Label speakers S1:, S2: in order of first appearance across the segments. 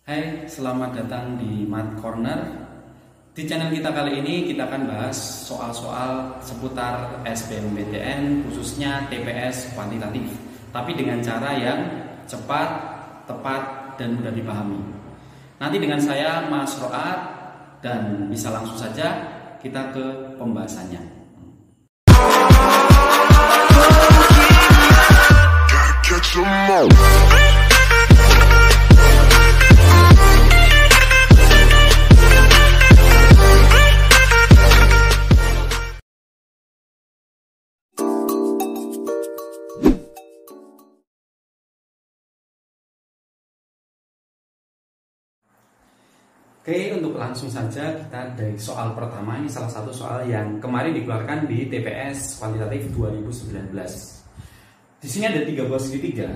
S1: Hai, selamat datang di Math Corner. Di channel kita kali ini kita akan bahas soal-soal seputar SBMPTN, khususnya TPS kuantitatif, tapi dengan cara yang cepat, tepat, dan mudah dipahami. Nanti dengan saya Mas Roat, dan bisa langsung saja kita ke pembahasannya. Oke, untuk langsung saja kita dari soal pertama. Ini salah satu soal yang kemarin dikeluarkan di TPS kuantitatif 2019. Di sini ada 3 buah segitiga.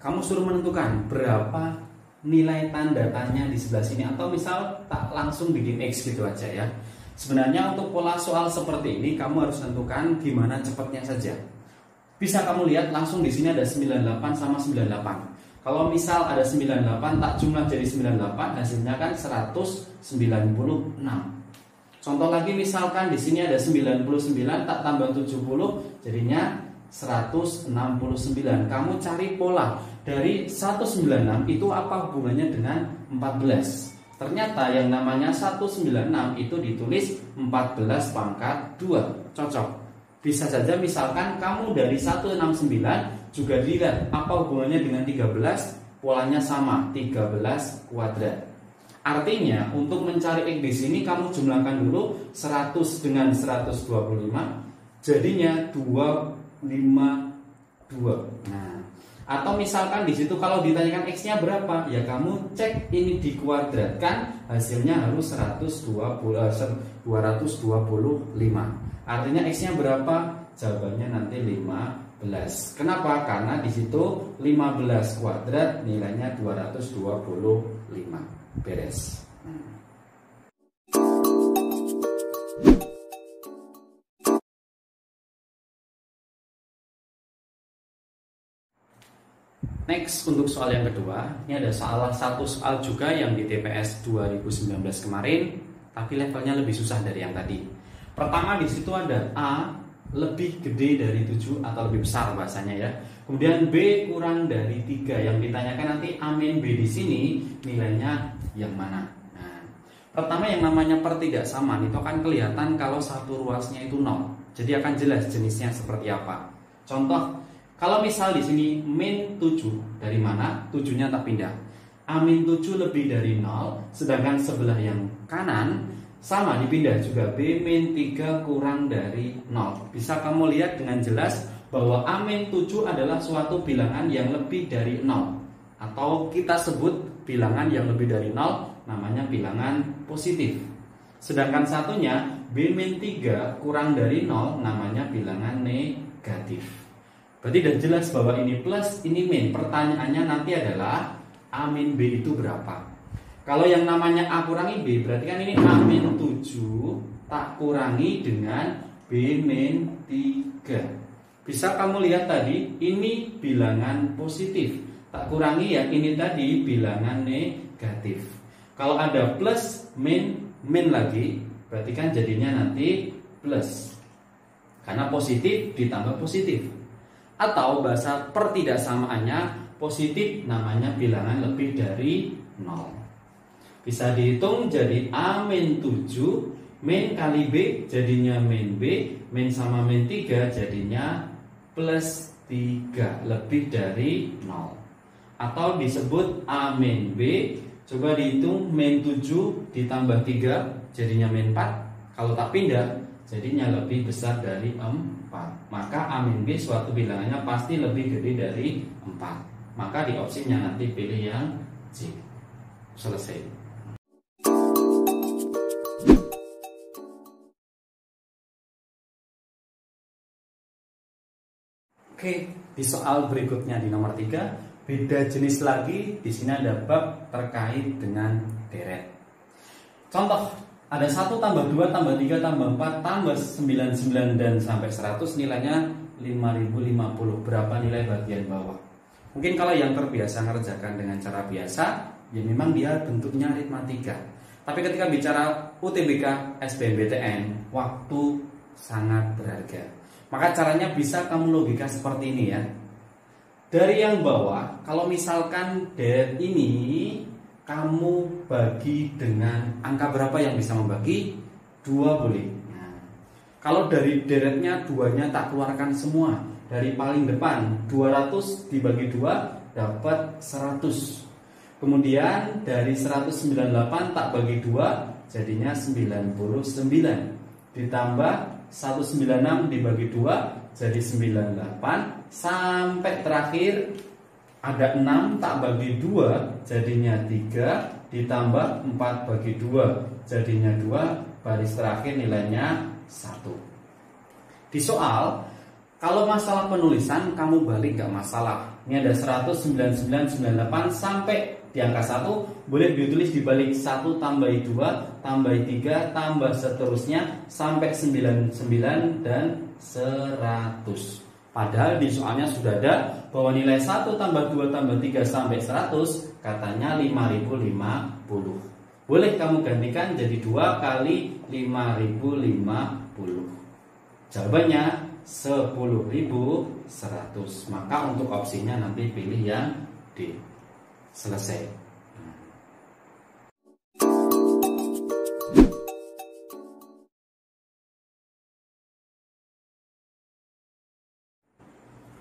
S1: Kamu suruh menentukan berapa nilai tanda tanya di sebelah sini, atau misal tak langsung bikin X gitu aja ya. Sebenarnya untuk pola soal seperti ini kamu harus tentukan gimana cepatnya saja. Bisa kamu lihat langsung di sini ada 98 sama 98. Kalau misal ada 98 tak jumlah jadi 98, hasilnya kan 196. Contoh lagi, misalkan di sini ada 99 tak tambah 70 jadinya 169. Kamu cari pola dari 196 itu apa hubungannya dengan 14. Ternyata yang namanya 196 itu ditulis 14 pangkat 2. Cocok. Bisa saja misalkan kamu dari 169 juga dilihat apa hubungannya dengan 13, polanya sama, 13 kuadrat. Artinya untuk mencari X di sini kamu jumlahkan dulu 100 dengan 125, jadinya 252. Nah, atau misalkan di situ kalau ditanyakan X-nya berapa, ya kamu cek ini dikuadratkan, hasilnya harus 225. Artinya X-nya berapa? Jawabannya nanti 15. Kenapa? Karena di situ 15 kuadrat nilainya 225. Beres. Next, untuk soal yang kedua, ini ada salah satu soal juga yang di TPS 2019 kemarin, tapi levelnya lebih susah dari yang tadi. Pertama di situ ada A lebih gede dari 7 atau lebih besar bahasanya ya. Kemudian B kurang dari 3. Yang ditanyakan nanti A min B di sini nilainya yang mana? Nah, pertama yang namanya pertidaksamaan itu akan kelihatan kalau satu ruasnya itu 0. Jadi akan jelas jenisnya seperti apa. Contoh, kalau misal di sini min 7, dari mana? 7-nya tak pindah. A min 7 lebih dari 0, sedangkan sebelah yang kanan sama dipindah juga, B min 3 kurang dari 0. Bisa kamu lihat dengan jelas bahwa A min 7 adalah suatu bilangan yang lebih dari 0, atau kita sebut bilangan yang lebih dari 0 namanya bilangan positif. Sedangkan satunya B min 3 kurang dari 0 namanya bilangan negatif. Berarti sudah jelas bahwa ini plus, ini min. Pertanyaannya nanti adalah A min B itu berapa? Kalau yang namanya A kurangi B, berarti kan ini A min 7 tak kurangi dengan B min 3. Bisa kamu lihat tadi, ini bilangan positif. Tak kurangi ya, ini tadi bilangan negatif. Kalau ada plus, min lagi, berarti kan jadinya nanti plus. Karena positif ditambah positif. Atau bahasa pertidaksamaannya, positif namanya bilangan lebih dari 0. Bisa dihitung jadi A min 7 min kali B jadinya min B, min sama min 3 jadinya plus 3 lebih dari 0. Atau disebut A min B, coba dihitung min 7 ditambah 3 jadinya min 4. Kalau tak pindah jadinya lebih besar dari 4. Maka A min B suatu bilangannya pasti lebih gede dari 4. Maka di opsinya nanti pilih yang C. Selesai. Oke, di soal berikutnya di nomor 3, beda jenis lagi. Di sini ada bab terkait dengan deret. Contoh, ada 1 tambah 2 tambah 3 tambah 4 tambah 99 dan sampai 100, nilainya 5050. Berapa nilai bagian bawah? Mungkin kalau yang terbiasa mengerjakan dengan cara biasa, ya memang dia bentuknya aritmatika. Tapi ketika bicara UTBK SBMPTN, waktu sangat berharga. Maka caranya bisa kamu logika seperti ini ya. Dari yang bawah, kalau misalkan deret ini kamu bagi dengan angka berapa yang bisa membagi? 2 boleh. Nah, kalau dari deretnya 2-nya tak keluarkan semua, dari paling depan 200 dibagi 2 dapat 100. Kemudian dari 198 tak bagi 2 jadinya 99. Ditambah 196 dibagi 2 jadi 98. Sampai terakhir ada 6 tak bagi 2 jadinya 3. Ditambah 4 bagi 2 jadinya 2. Baris terakhir nilainya 1. Di soal, kalau masalah penulisan kamu balik gak masalah. Ini ada 19998 sampai di angka 1 boleh ditulis dibalik 1 tambahi 2 tambahi 3 tambah seterusnya sampai 99 dan 100. Padahal di soalnya sudah ada bahwa nilai 1 tambah 2 tambah 3 sampai 100 katanya 5050. Boleh kamu gantikan jadi 2 kali 5050. Jawabannya 10.100. Maka untuk opsinya nanti pilih yang D. Selesai.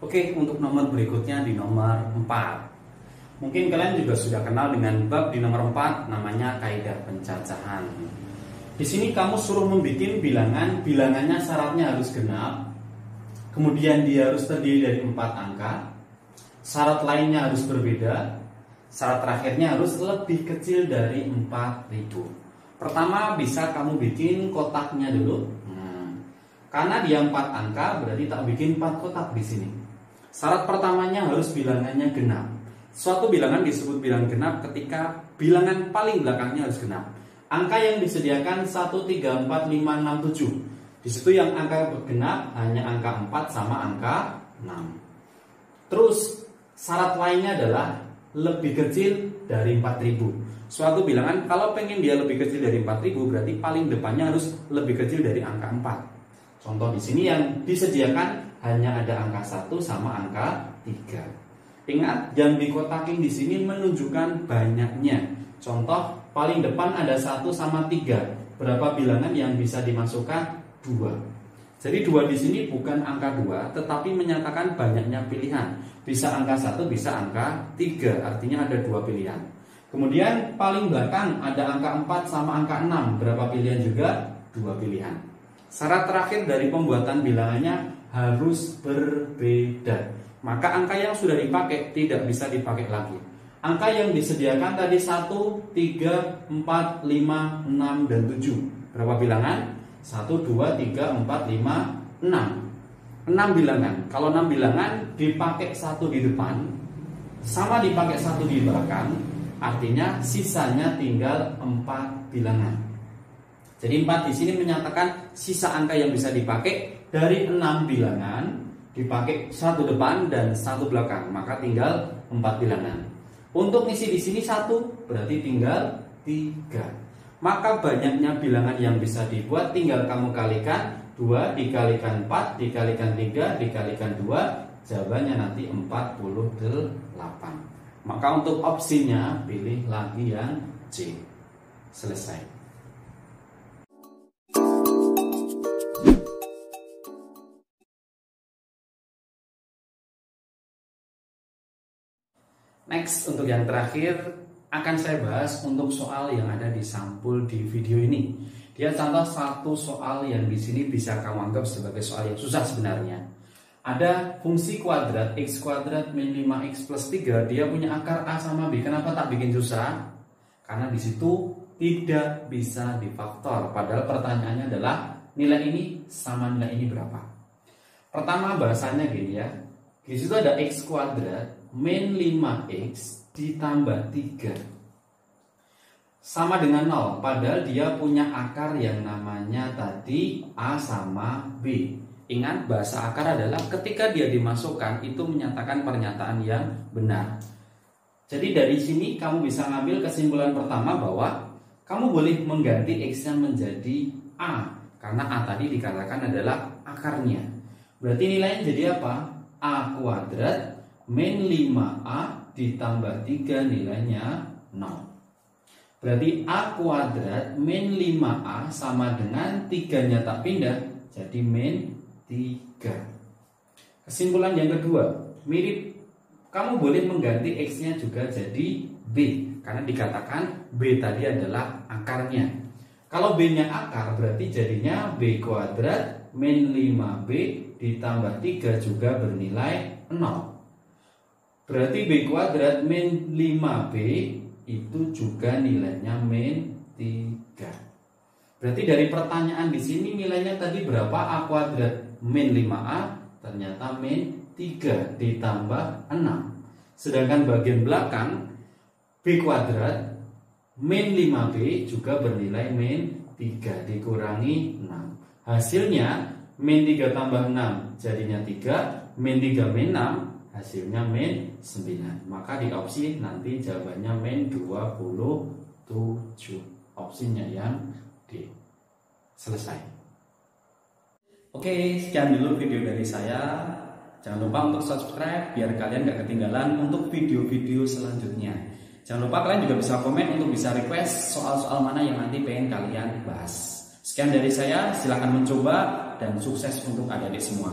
S1: Oke, untuk nomor berikutnya di nomor 4. Mungkin kalian juga sudah kenal dengan bab di nomor 4, namanya kaidah pencacahan. Di sini kamu suruh membuat bilangan, bilangannya syaratnya harus genap. Kemudian dia harus terdiri dari 4 angka. Syarat lainnya harus berbeda. Syarat terakhirnya harus lebih kecil dari 4000. Pertama bisa kamu bikin kotaknya dulu. Karena dia 4 angka berarti tak bikin 4 kotak di sini. Syarat pertamanya harus bilangannya genap. Suatu bilangan disebut bilangan genap ketika bilangan paling belakangnya harus genap. Angka yang disediakan 1, 3, 4, 5, 6, 7. Di situ yang angka genap hanya angka 4 sama angka 6. Terus syarat lainnya adalah lebih kecil dari 4000. Suatu bilangan kalau pengen dia lebih kecil dari 4000 berarti paling depannya harus lebih kecil dari angka 4. Contoh di sini yang disediakan hanya ada angka 1 sama angka 3. Ingat, yang dikotakin di sini menunjukkan banyaknya. Contoh paling depan ada 1 sama 3. Berapa bilangan yang bisa dimasukkan? 2. Jadi 2 di sini bukan angka 2, tetapi menyatakan banyaknya pilihan. Bisa angka 1, bisa angka 3, artinya ada 2 pilihan. Kemudian paling belakang ada angka 4 sama angka 6. Berapa pilihan juga? 2 pilihan. Syarat terakhir dari pembuatan bilangannya harus berbeda. Maka angka yang sudah dipakai tidak bisa dipakai lagi. Angka yang disediakan tadi 1, 3, 4, 5, 6, dan 7. Berapa bilangan? 1, 2, 3, 4, 5, 6. 6 bilangan. Kalau 6 bilangan dipakai 1 di depan sama dipakai 1 di belakang, artinya sisanya tinggal 4 bilangan. Jadi 4 di sini menyatakan sisa angka yang bisa dipakai dari 6 bilangan dipakai 1 depan dan 1 belakang, maka tinggal 4 bilangan. Untuk ngisi di sini 1 berarti tinggal 3. Maka banyaknya bilangan yang bisa dibuat tinggal kamu kalikan 2 dikalikan 4 dikalikan 3 dikalikan 2, jawabannya nanti 48. Maka untuk opsinya pilih lagi yang C. Selesai. Next, untuk yang terakhir akan saya bahas untuk soal yang ada di sampul di video ini. Dia contoh satu soal yang di sini bisa kamu anggap sebagai soal yang susah sebenarnya. Ada fungsi kuadrat x kuadrat min 5x plus 3, dia punya akar a sama b. Kenapa tak bikin susah? Karena di situ tidak bisa difaktor. Padahal pertanyaannya adalah nilai ini sama nilai ini berapa? Pertama bahasanya gini ya. Di situ ada x kuadrat min 5x ditambah 3 sama dengan 0, padahal dia punya akar yang namanya tadi A sama B. Ingat, bahasa akar adalah ketika dia dimasukkan itu menyatakan pernyataan yang benar. Jadi dari sini kamu bisa ngambil kesimpulan pertama bahwa kamu boleh mengganti X-nya menjadi A, karena A tadi dikatakan adalah akarnya. Berarti nilainya jadi apa? A kuadrat min 5A ditambah 3 nilainya 0. Berarti A kuadrat min 5A sama dengan 3-nya tak pindah, jadi min 3. Kesimpulan yang kedua, mirip. Kamu boleh mengganti X-nya juga jadi B, karena dikatakan B tadi adalah akarnya. Kalau B-nya akar berarti jadinya B kuadrat min 5B ditambah 3 juga bernilai 0. Berarti B kuadrat min 5B itu juga nilainya min 3. Berarti dari pertanyaan di sini nilainya tadi berapa? A kuadrat min 5A ternyata min 3 ditambah 6. Sedangkan bagian belakang B kuadrat min 5B juga bernilai min 3 dikurangi 6. Hasilnya min 3 tambah 6 jadinya 3, min 3 min 6 hasilnya min 9. Maka di opsi nanti jawabannya min 27. Opsinya yang D. Selesai. Oke, sekian dulu video dari saya. Jangan lupa untuk subscribe biar kalian gak ketinggalan untuk video-video selanjutnya. Jangan lupa kalian juga bisa komen untuk bisa request soal-soal mana yang nanti pengen kalian bahas. Sekian dari saya, silahkan mencoba dan sukses untuk adik-adik semua.